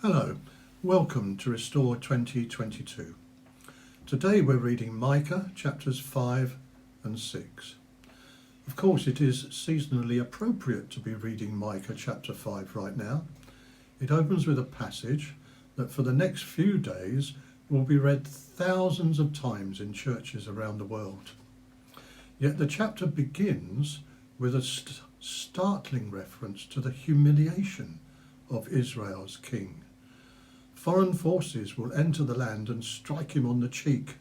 Hello, welcome to Restore 2022. Today we're reading Micah chapters 5 and 6. Of course it is seasonally appropriate to be reading Micah chapter 5 right now. It opens with a passage that for the next few days will be read thousands of times in churches around the world. Yet the chapter begins with a startling reference to the humiliation of Israel's king. Foreign forces will enter the land and strike him on the cheek,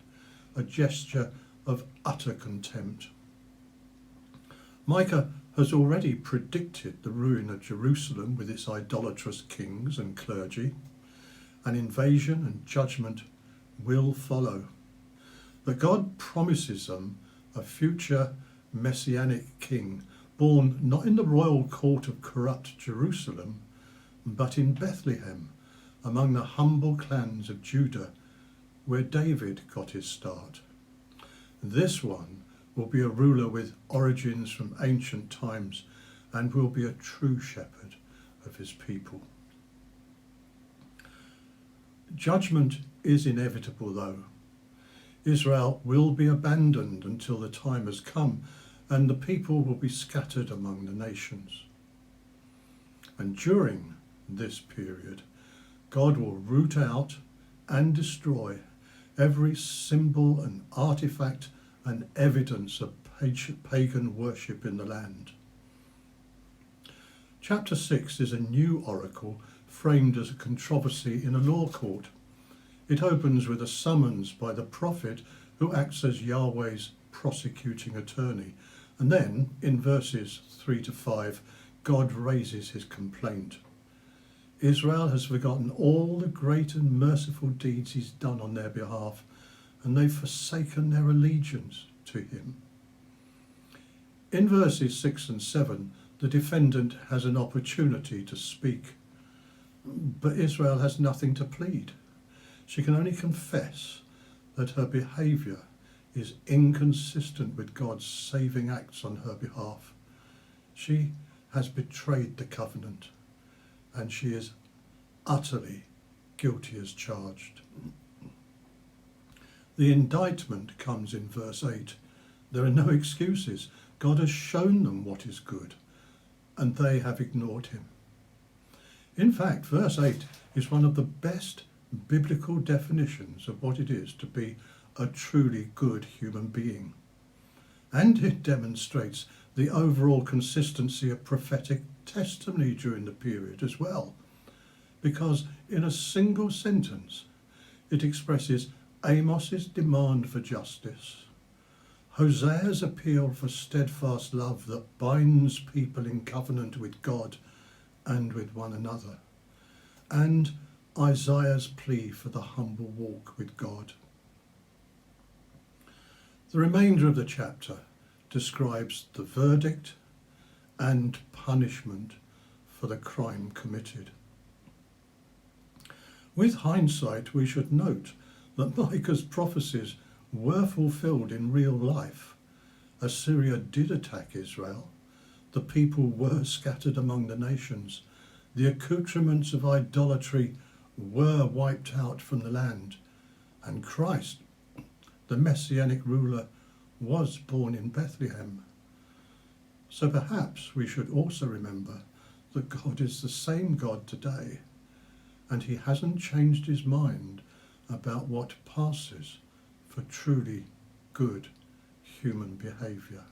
a gesture of utter contempt. Micah has already predicted the ruin of Jerusalem with its idolatrous kings and clergy. An invasion and judgment will follow. But God promises them a future messianic king, born not in the royal court of corrupt Jerusalem, but in Bethlehem, among the humble clans of Judah, where David got his start. This one will be a ruler with origins from ancient times and will be a true shepherd of his people. Judgment is inevitable, though. Israel will be abandoned until the time has come, and the people will be scattered among the nations. And during this period, God will root out and destroy every symbol and artifact and evidence of pagan worship in the land. Chapter 6 is a new oracle framed as a controversy in a law court. It opens with a summons by the prophet who acts as Yahweh's prosecuting attorney, and then in verses 3 to 5 God raises his complaint. Israel has forgotten all the great and merciful deeds he's done on their behalf, and they've forsaken their allegiance to him. In verses 6 and 7, the defendant has an opportunity to speak, but Israel has nothing to plead. She can only confess that her behaviour is inconsistent with God's saving acts on her behalf. She has betrayed the covenant, and she is utterly guilty as charged. The indictment comes in verse 8. There are no excuses. God has shown them what is good, and they have ignored him. In fact, verse 8 is one of the best biblical definitions of what it is to be a truly good human being. And it demonstrates the overall consistency of prophetic testimony during the period as well, because in a single sentence it expresses Amos's demand for justice, Hosea's appeal for steadfast love that binds people in covenant with God and with one another, and Isaiah's plea for the humble walk with God. The remainder of the chapter describes the verdict and punishment for the crime committed. With hindsight, we should note that Micah's prophecies were fulfilled in real life. Assyria did attack Israel. The people were scattered among the nations. The accoutrements of idolatry were wiped out from the land. And Christ, the messianic ruler, was born in Bethlehem. So perhaps we should also remember that God is the same God today, and he hasn't changed his mind about what passes for truly good human behaviour.